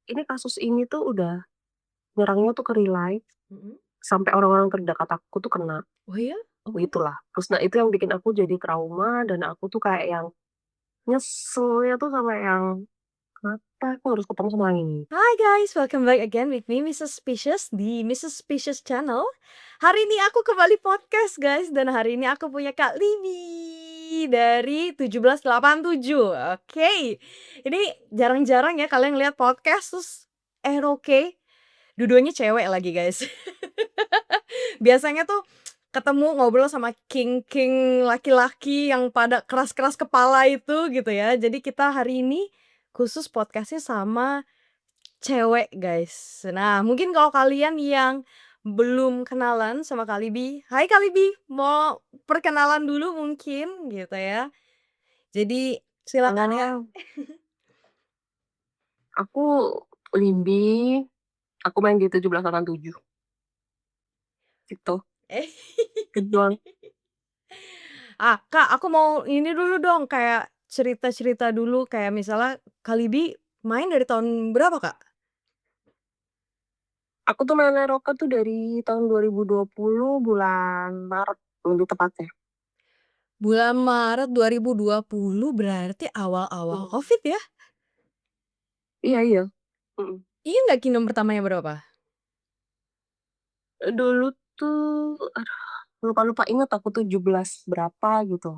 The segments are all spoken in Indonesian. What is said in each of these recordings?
ini kasus ini tuh udah nyerangnya tuh ke real life, Mhm. sampai orang-orang terdekat aku tuh kena, Oh ya? Oh. begitulah. Terus nah itu yang bikin aku jadi trauma dan aku tuh kayak yang nyeselnya tuh sampai yang, "Kenapa aku harus ketemu sama yang ini?" Hi guys, welcome back again with me Mrs. Suspicious di Mrs. Suspicious Channel. Hari ini aku kembali podcast guys dan hari ini aku punya Kak Libi dari 1787. Oke. Ini jarang-jarang ya kalian lihat podcast terus oke. Dua-duanya cewek lagi guys. Biasanya tuh ketemu ngobrol sama king-king laki-laki yang pada keras-keras kepala itu gitu ya. Jadi kita hari ini khusus podcastnya sama cewek, guys. Nah, mungkin kalau kalian yang belum kenalan sama Kak Libi, hai Kak Libi, mau perkenalan dulu mungkin gitu ya. Jadi silakan ya. Ah, aku Limbi, aku main di 1787 gitu, Eh. gitu doang. Kak, aku mau ini dulu dong kayak cerita-cerita dulu kayak misalnya Kak Libi main dari tahun berapa, Kak? Aku tuh main Neroka tuh dari tahun 2020 bulan Maret lebih tepatnya. Bulan Maret 2020 berarti awal-awal Hmm. Covid ya? Iya iya. Mm. Iya nggak Kingdom pertamanya berapa? Dulu tuh, aduh, lupa-lupa inget aku 17 berapa gitu.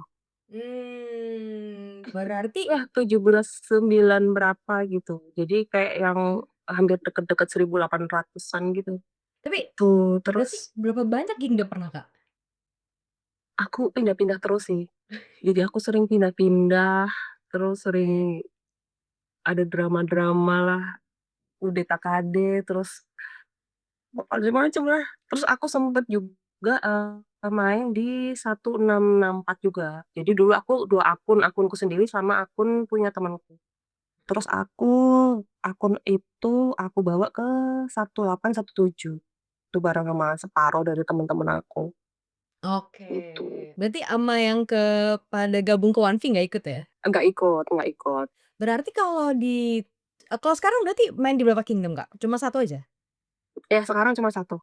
Berarti Ya 17 9 berapa gitu. Jadi kayak yang hampir deket-deket 1800-an gitu. tapi Itu terus berarti berapa banyak Kingdom pernah, Kak? aku pindah-pindah terus sih. Jadi aku sering pindah-pindah, terus sering ada drama-drama lah, UDKKD, terus macam-macam lah. Terus aku sempet juga main di 1664 juga. Jadi dulu aku dua akun, akunku sendiri sama akun punya temanku. Terus akun itu aku bawa ke 1817. Itu bareng sama separuh dari teman-teman aku. Oke. Itu Berarti ama yang pada gabung ke One V nggak ikut ya? enggak ikut, enggak ikut. Berarti kalau sekarang berarti main di berapa kingdom, Kak? Cuma satu aja? Ya sekarang cuma satu.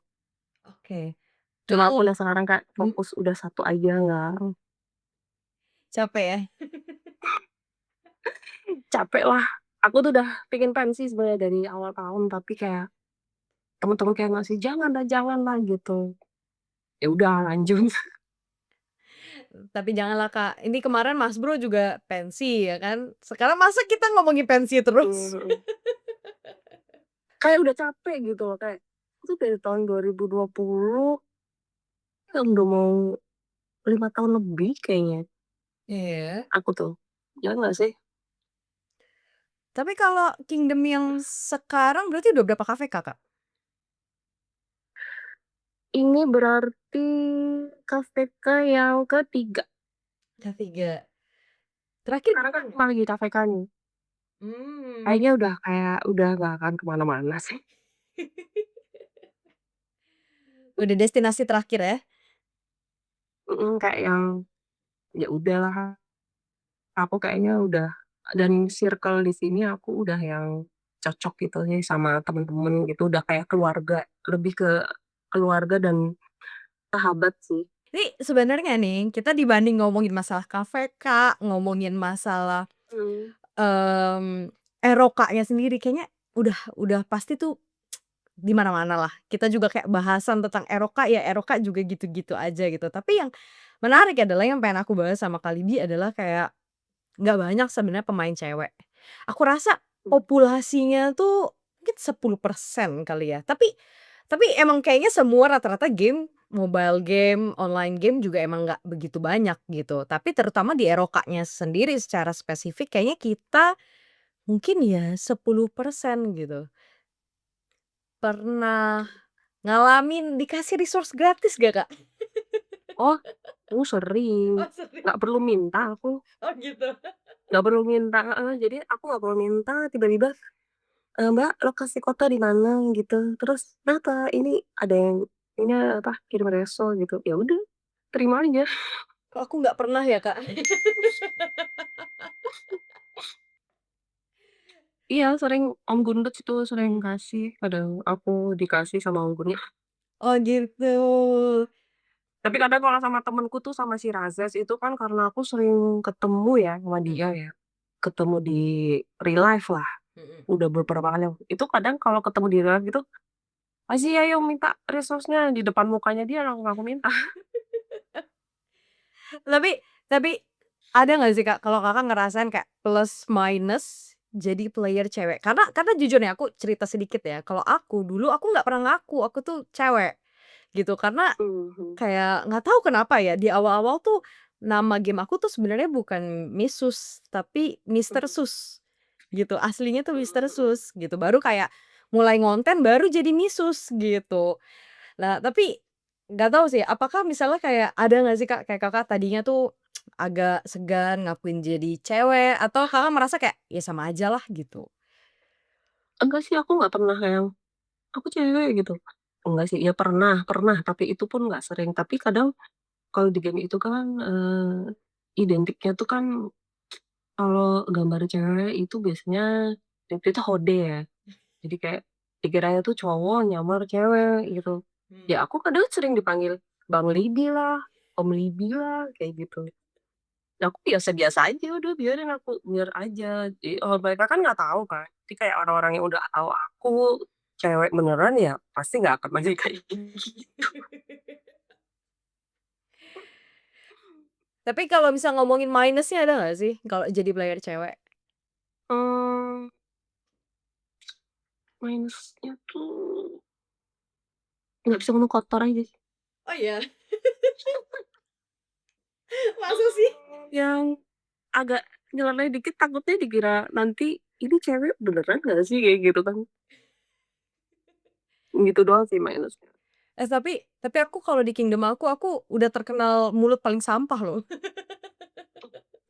Oke. Cuma aku Kalau udah sekarang kayak mmm, fokus udah satu aja nggak capek ya? capek lah. Aku tuh udah pingin pensi sebenarnya dari awal tahun tapi kayak temen-temen kayak ngasih jangan lah gitu. Ya udah lanjut. Tapi janganlah, Kak, ini kemarin Mas Bro juga pensi ya kan, sekarang masa kita ngomongin pensi terus? Mhm. Kayak udah capek gitu loh kayak itu dari tahun 2020 kan udah mau 5 tahun lebih kayaknya Iya. aku tuh. Ya nggak sih? Tapi kalau kingdom yang sekarang berarti udah berapa KVK, Kak? Ini berarti KPK yang ketiga. Ketiga. Terakhir Sekarang kan kapan ya? cuma lagi KPK nih. Mmm. Kayaknya udah kayak udah gak akan kemana-mana sih. Udah destinasi terakhir ya? Kayak yang ya udahlah. Aku kayaknya udah dan circle di sini aku udah yang cocok gitu sih sama temen-temen gitu udah kayak keluarga lebih ke keluarga dan sahabat sih. Ini sebenarnya nih, kita dibanding ngomongin masalah KVK, ngomongin masalah, Hmm. mmm, ROK-nya sendiri kayaknya udah pasti tuh di mana-mana lah. Kita juga kayak bahasan tentang ROK, ya ROK juga gitu-gitu aja gitu. Tapi yang menarik adalah yang pengen aku bahas sama Kak Libi adalah kayak nggak banyak sebenarnya pemain cewek. Aku rasa populasinya tuh mungkin 10% kali ya. Tapi emang kayaknya semua rata-rata game, mobile game, online game juga emang nggak begitu banyak gitu. Tapi terutama di Eroka-nya sendiri secara spesifik kayaknya kita mungkin ya 10% gitu. Pernah ngalamin dikasih resource gratis gak, Kak? Oh, aku sering Oh sering. nggak perlu minta aku Oh gitu. nggak perlu minta jadi aku nggak perlu minta tiba-tiba Mbak lokasi kota di mana gitu terus kenapa ini ada yang ini apa kirim reso gitu ya udah terima aja. Kok aku nggak pernah ya, Kak? Iya sering Om Gundet itu sering Mmm. kasih, kadang aku dikasih sama Om Gundet. Oh gitu. Tapi kadang kalau sama temenku tuh sama si Razes itu kan karena aku sering ketemu ya sama dia Mhm ya, ketemu di real life lah, mhm. udah beberapa kali. Itu kadang kalau ketemu di real life gitu, "Masih ayo minta resource-nya," di depan mukanya dia langsung aku minta. Tapi ada nggak sih Kak, kalau Kakak ngerasain kayak plus minus jadi player cewek? Karena jujur nih aku cerita sedikit ya, kalau aku dulu aku nggak pernah ngaku aku tuh cewek, gitu. Karena Mhm. kayak nggak tahu kenapa ya, di awal-awal tuh nama game aku tuh sebenarnya bukan Miss Sus, tapi Mister Mhm. Sus, gitu. Aslinya tuh Mhm Mister mhm. Sus, gitu. Baru kayak mulai ngonten baru jadi Miss Sus, gitu. Nah, tapi nggak tahu sih, apakah misalnya kayak ada nggak sih Kak, kayak Kakak tadinya tuh agak segan ngakuin jadi cewek atau Kakak merasa kayak, "Ya sama ajalah," gitu? Enggak sih aku nggak pernah yang, "Aku cewek," gitu. Enggak sih, ya pernah pernah, tapi itu pun nggak sering. Tapi kadang kalau di game itu kan, identiknya tuh kan kalau gambar cewek itu biasanya itu hode ya. Jadi kayak dikiranya tuh cowok nyamar cewek gitu. Mmm. Ya aku kadang sering dipanggil Bang Libi lah, Om Libi lah, kayak gitu. Ya aku biasa-biasa aja udah biarin aku, biar aja. Mereka kan nggak tahu kan. Jadi kayak orang-orang yang udah tahu aku cewek beneran ya pasti nggak akan manggil kayak gitu. Tapi kalau misal ngomongin minusnya ada nggak sih kalau jadi player cewek? Mmm, minusnya tuh nggak bisa ngomong kotor aja sih. Oh iya? Masa sih? Yang agak nyeleneh dikit takutnya dikira nanti, "Ini cewek beneran nggak sih?" Kayak gitu kan. Gitu doang sih minus-nya. Tapi aku kalau di kingdom aku udah terkenal mulut paling sampah loh.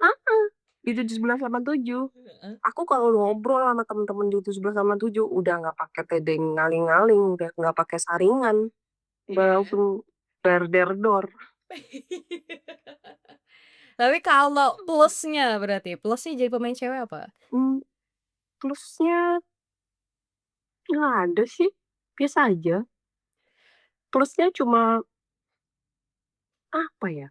Heeh, di 1787. Heeh. Aku kalau ngobrol sama temen-temen di 1787 udah nggak pakai tedeng ngaling-ngaling, udah nggak pakai saringan, udah Iya. langsung der der dor. Tapi kalau plusnya berarti, plusnya jadi pemain cewek apa? Mmm, plusnya nggak ada sih, biasa aja. Plusnya cuma, apa ya,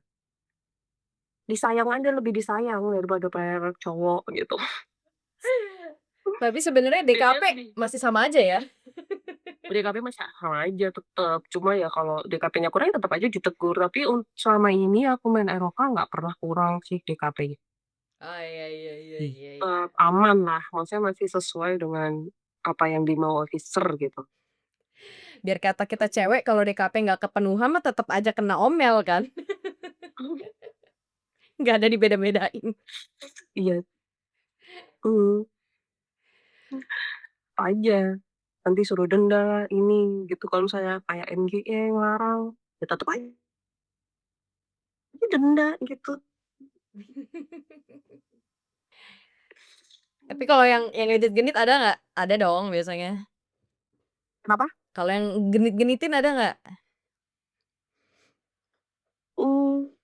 disayang aja, lebih disayang daripada player cowok gitu. Tapi sebenarnya DKP masih sama aja ya? DKP mah sama aja tetep, cuma ya kalau DKP-nya kurang ya tetep aja ditegur, tapi selama ini aku main ROK nggak pernah kurang sih DKP-nya. Oh, iya iya iya iya iya. Aman lah, maksudnya masih sesuai dengan apa yang dimau officer gitu. Biar kata kita cewek kalau DKP nggak kepenuhan mah tetep aja kena omel kan? Nggak ada dibeda-bedain. Iya, mhm, aja, nanti suruh denda lah, ini, gitu. Kalau misalnya kayak MGE ngelarang, ya tetep aja denda gitu. Tapi kalau yang genit-genit ada nggak? Ada dong biasanya. Kenapa? Kalau yang genit-genitin ada nggak? Mmm,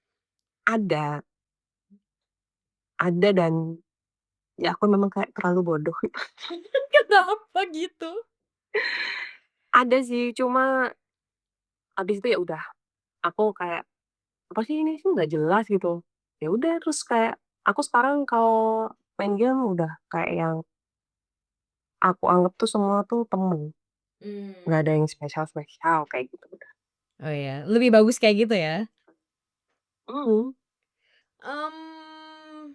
ada dan ya aku memang kayak terlalu bodoh. Kenapa gitu? Ada sih, cuma abis itu ya udah, aku kayak, "Apa sih ini sih nggak jelas," gitu. Ya udah terus kayak aku sekarang kalau main game udah kayak yang aku anggap tuh semua tuh temen, nggak ada Mmm. yang spesial-spesial kayak gitu udah. Oh ya, lebih bagus kayak gitu ya? Mhm,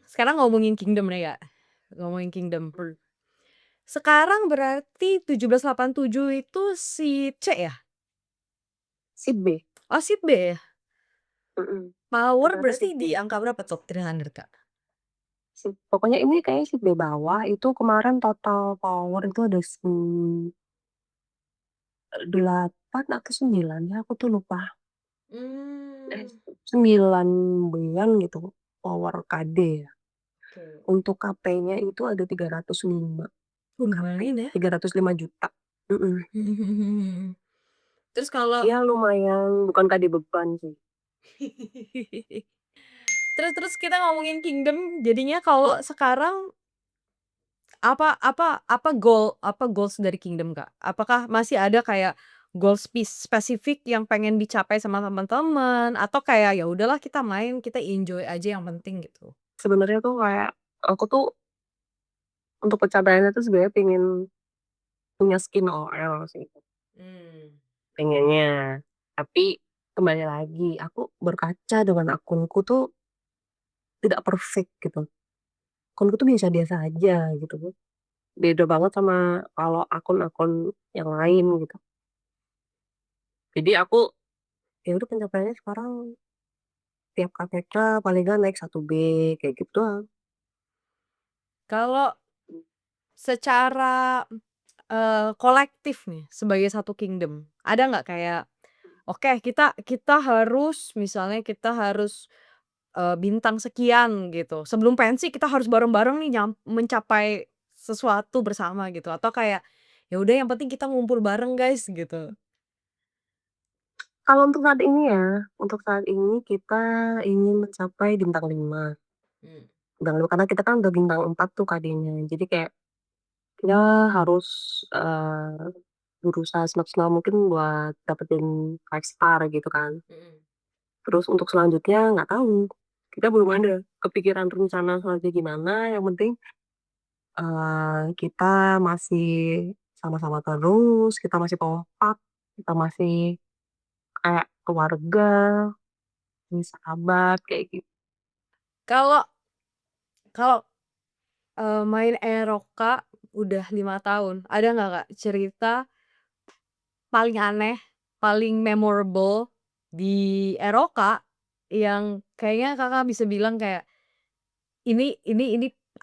Sekarang ngomongin kingdom deh, Kak. Ngomongin kingdom. Sekarang berarti 1787 itu si C ya? si B, Oh si B ya? mhm, Power rata-rata si berarti di B. angka berapa top 300, Kak? Pokoknya ini kayaknya si B bawah itu kemarin total power itu ada 8 atau 9 ya aku tuh lupa. Eh, Mmm. 9 gitu power KD ya. Oke. Untuk KP-nya itu ada 305 KP, Lumayan ya. 305 juta. Mhm. Terus kalau Ya lumayan, bukan KD beban sih. terus terus kita ngomongin kingdom, jadinya kalau sekarang Apa goals dari Kingdom, Kak? Apakah masih ada kayak goal spesifik yang pengen dicapai sama teman-teman atau kayak, ya udahlah kita main, kita enjoy aja yang penting gitu? Sebenarnya tuh kayak, aku tuh untuk pencapaiannya tuh sebenarnya pengen punya skin OL sih, Mmm. pengennya. Tapi kembali lagi, aku berkaca dengan akunku tuh tidak perfect gitu. Akunku tuh biasa-biasa aja gitu. Beda banget sama kalau akun-akun yang lain gitu. Jadi aku, ya udah pencapaiannya sekarang tiap KPK paling nggak naik 1B kayak gitu doang. Kalau secara, kolektif nih sebagai satu kingdom, ada nggak kayak, oke kita kita harus misalnya kita harus, bintang sekian gitu, sebelum pensi kita harus bareng-bareng nih mencapai sesuatu bersama gitu atau kayak, ya udah yang penting kita ngumpul bareng guys gitu? Kalau untuk saat ini ya, untuk saat ini kita ingin mencapai bintang 5. Mmm. Bintang 5 karena kita kan udah bintang 4 tuh KD-nya. Jadi kayak kita harus, berusaha semaksimal mungkin buat dapetin 5 star gitu kan. Mhm. Terus untuk selanjutnya nggak tahu, kita belum ada kepikiran rencana selanjutnya gimana, yang penting, kita masih sama-sama terus, kita masih kompak, kita masih kayak keluarga, masih sahabat, kayak gitu. Kalau kalau, main Eroka udah 5 tahun, ada nggak Kak cerita paling aneh, paling memorable di Eroka yang kayaknya Kakak bisa bilang kayak, ini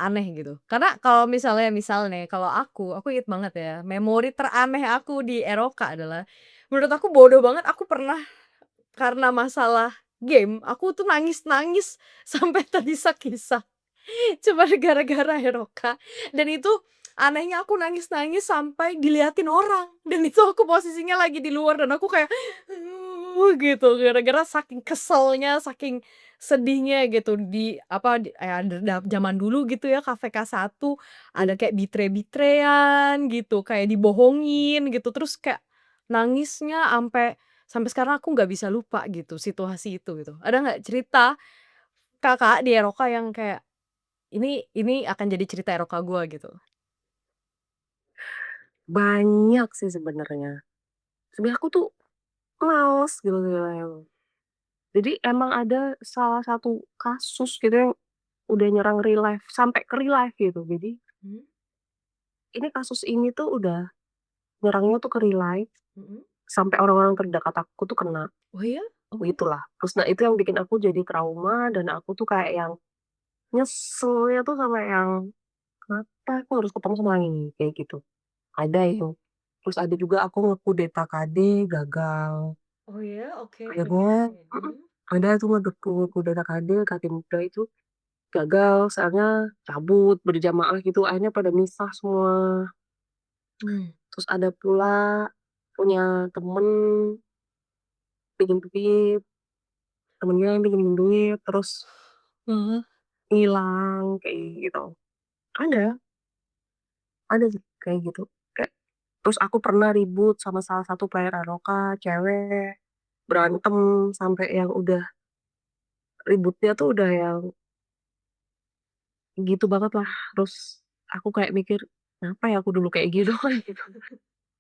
aneh gitu. Karena kalau misal nih, kalau aku inget banget ya, memori teraneh aku di Eroka adalah, menurut aku bodoh banget, aku pernah karena masalah game, aku tuh nangis-nangis sampai terisak-isak. Cuma gara-gara Heroka, dan itu anehnya aku nangis-nangis sampai diliatin orang, dan itu aku posisinya lagi di luar dan aku kayak, gitu, gara-gara saking keselnya, saking sedihnya gitu di apa, ada zaman dulu gitu ya KVK 1 ada kayak betray-betrayan gitu, kayak dibohongin gitu, terus kayak nangisnya ampe sampai sekarang aku nggak bisa lupa gitu situasi itu gitu. Ada nggak cerita Kakak di Eroka yang kayak ini akan jadi cerita eroka gua gitu. Banyak sih sebenarnya. Sebenarnya aku tuh males gitu sebenarnya. Jadi emang ada salah satu kasus gitu yang udah nyerang real life, sampai ke real life gitu. Jadi, Mmm. ini kasus ini tuh udah nyerangnya tuh ke real life, Mhm. sampai orang-orang terdekat aku tuh kena, Oh ya? Oh. gitulah. Terus nah itu yang bikin aku jadi trauma dan aku tuh kayak yang nyeselnya tuh sampai yang, "Kenapa aku harus ketemu sama yang ini?" Kayak gitu. Ada yang terus ada juga aku ngekudeta KD gagal. Oh ya? Oke oke. Akhirnya mhm, Mhm. ada tuh ngekudeta KD, KD muda itu gagal, soalnya cabut berjamaah gitu, akhirnya pada misah semua. Mmm. Terus ada pula punya temen pinjem duit, temennya yang pinjemin duit, terus Heeh. ngilang, kayak gitu. Ada ada sih kayak gitu. Kayak terus aku pernah ribut sama salah satu player Aroka, cewek, berantem sampai yang udah ributnya tuh udah yang gitu banget lah. Terus aku kayak mikir, "Kenapa ya aku dulu kayak gitu?" gitu.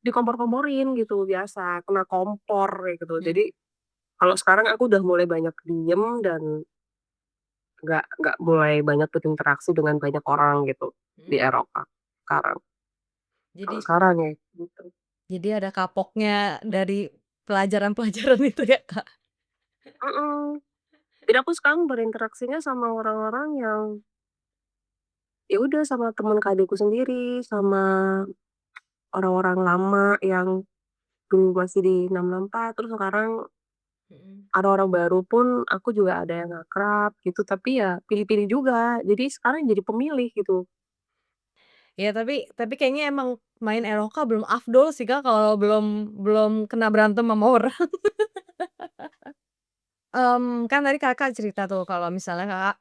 Dikompor-komporin gitu biasa, kena kompor kayak gitu. Jadi, Mhm. kalau sekarang aku udah mulai banyak diem dan nggak mulai banyak berinteraksi dengan banyak orang gitu, di Mhm. Eropa sekarang. Kalau Jadi sekarang ya, gitu. ada kapoknya dari pelajaran-pelajaran itu ya, Kak? Mhm. Jadi aku sekarang berinteraksinya sama orang-orang yang, ya udah sama temen KD-ku sendiri, sama orang-orang lama yang dulu masih di 664, terus sekarang Mhm. ada orang baru pun aku juga ada yang akrab gitu, tapi ya pilih-pilih juga. Jadi sekarang jadi pemilih gitu. Ya tapi kayaknya emang main Eroka belum afdol sih, Kak, kalau belum belum kena berantem sama orang. Kan tadi Kakak cerita tuh kalau misalnya Kakak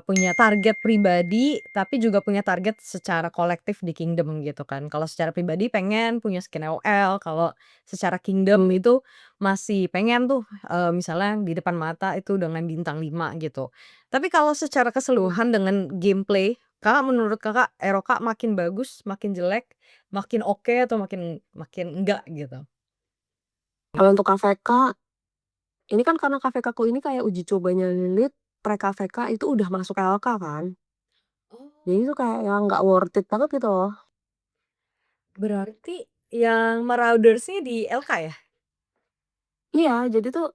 punya target pribadi, tapi juga punya target secara kolektif di Kingdom gitu kan. Kalau secara pribadi pengen punya skin LOL, kalau secara Kingdom itu masih pengen tuh, misalnya di depan mata itu dengan bintang 5 gitu. Tapi kalau secara keseluruhan dengan gameplay, Kakak menurut Kakak Eroka makin bagus, makin jelek, makin oke, atau makin makin enggak gitu? Kalau untuk KVK, ini kan karena KVK-ku ini kayak uji cobanya Lilith, pre-KVK itu udah masuk LK kan. Oh. Jadi itu kayak yang nggak worth it banget gitu loh. Berarti yang Marauders-nya di LK ya? Iya, jadi tuh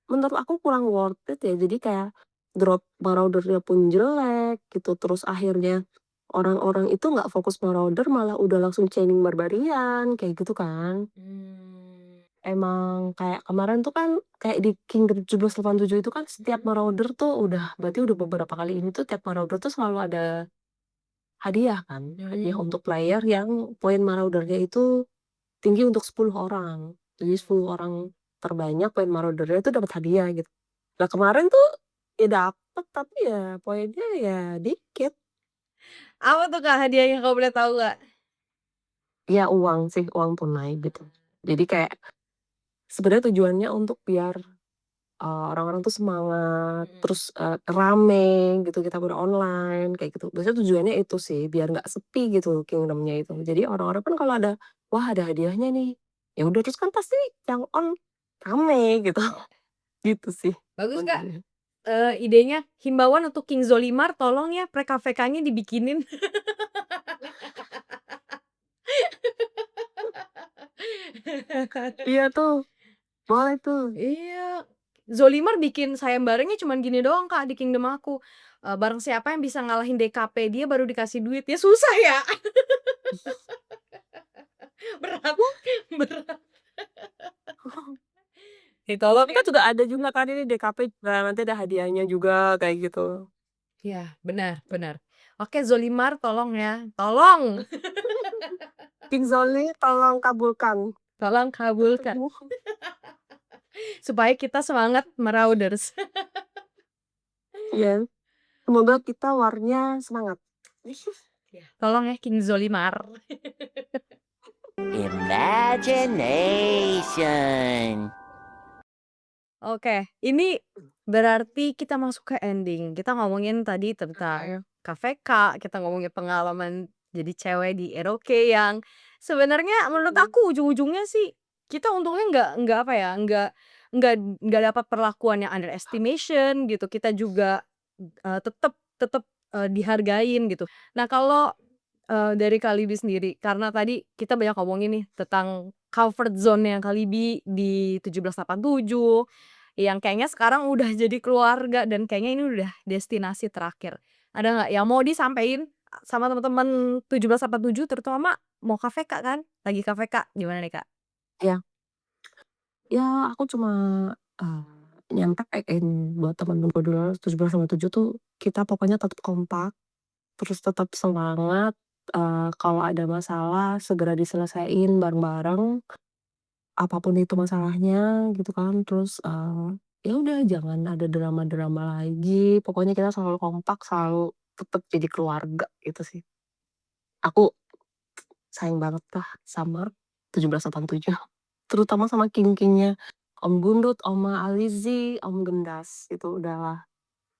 menurut aku kurang worth it ya, jadi kayak drop Marauder-nya pun jelek gitu, terus akhirnya orang-orang itu nggak fokus Marauder malah udah langsung chaining Barbarian, kayak gitu kan. Mmm. Emang kayak kemarin tuh kan kayak di Kingdom 1787 itu kan setiap Mhm. Marauder tuh berarti udah beberapa kali ini tuh tiap Marauder tuh selalu ada hadiah kan, hadiah untuk player yang poin Marauder-nya itu tinggi untuk 10 orang. Jadi 10 orang terbanyak poin Marauder-nya itu dapat hadiah gitu. Nah kemarin tuh, ya dapet tapi ya poinnya ya dikit. Apa tuh Kak hadiahnya kalau boleh tahu nggak? Ya uang sih, uang tunai gitu. Jadi kayak sebenarnya tujuannya untuk biar, orang-orang tuh semangat, Mhm. terus, rame gitu kita online kayak gitu. Biasanya tujuannya itu sih, biar nggak sepi gitu Kingdom-nya itu. Jadi orang-orang kan kalau ada, "Wah ada hadiahnya nih." Ya udah terus kan pasti yang on rame gitu, gitu sih Bagus Kak, tujuannya. idenya. Himbauan untuk King Zolimar tolong ya pre-KVK-nya dibikinin. Iya tuh, boleh tuh. Iya, Zolimar bikin sayembaranya cuman gini doang Kak di Kingdom aku, bareng siapa yang bisa ngalahin DKP dia baru dikasih duit, ya susah ya. Berat berat. Ini kan Ditolongin. juga ada juga kan ini DKP juga nanti ada hadiahnya juga kayak gitu. Iya, benar benar. Oke Zolimar tolong ya, tolong, King Zoli tolong kabulkan. tolong kabulkan supaya kita semangat Marauders. Iya, semoga kita war-nya semangat. Iya, tolong ya King Zolimar. Imagination. Oke, ini berarti kita masuk ke ending. Kita ngomongin tadi tentang KVK, kita ngomongin pengalaman jadi cewek di Eroke yang sebenarnya menurut aku ujung-ujungnya sih kita untungnya nggak apa ya, nggak nggak dapat perlakuan yang underestimation gitu. Kita juga, tetep tetep, dihargain gitu. Nah kalau, dari Kalibi sendiri, karena tadi kita banyak ngomongin nih tentang comfort zone-nya Kalibi di 1787, yang kayaknya sekarang udah jadi keluarga dan kayaknya ini udah destinasi terakhir. Ada nggak yang mau disampein sama teman-teman 1787 terutama mau KVK kan? Lagi KVK, gimana nih, Kak? Ya, ya aku cuma, eee, nyampein buat temen-temen dulu 17 sama 7 tuh kita pokoknya tetap kompak, terus tetap semangat, kalau ada masalah segera diselesain bareng-bareng, apapun itu masalahnya gitu kan. Terus, ya udah jangan ada drama-drama lagi, pokoknya kita selalu kompak, selalu tetap jadi keluarga gitu sih. Aku sayang banget lah sama 1787, terutama sama king-king-nya, Om Gundut, Oma Alizzy, Om Gendas, itu udahlah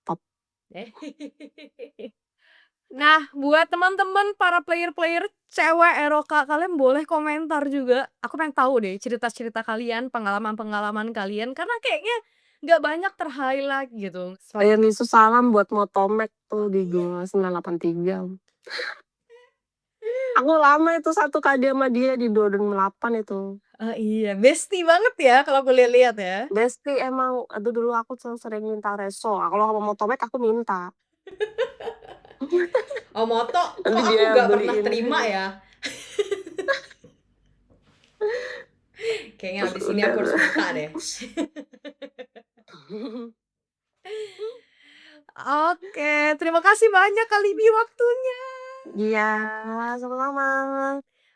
top. Nah, buat teman-teman para player-player cewek Eroka, kalian boleh komentar juga. Aku pengen tahu deh cerita-cerita kalian, pengalaman-pengalaman kalian, karena kayaknya nggak banyak ter-highlight gitu. Saya Nisu salam buat Motomek tuh di Iya. 2983. Aku lama itu satu KD sama dia di 228 itu. Iya, bestie banget ya kalau aku lihat-lihat ya. Besti emang, aduh dulu aku sering minta reso, kalau sama Motomek aku minta. Oh, moto Nanti kok aku dia nggak pernah beliin. terima ya? Kayaknya habis ini Udah aku harus tuh. minta deh. Oke, terima kasih banyak Kak Libi waktunya. Iya, sama-sama.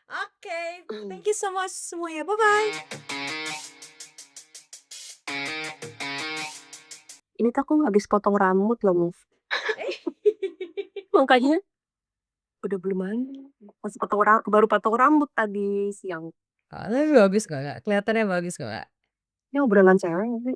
Oke, thank you so much semuanya. Bye-bye. ini tuh aku habis potong rambut loh, Mas. Makanya udah belum mandi, baru potong rambut tadi siang. Tapi bagus kok, Kak, kelihatannya bagus kok, Kak. Ini obrolan cewek nggak sih?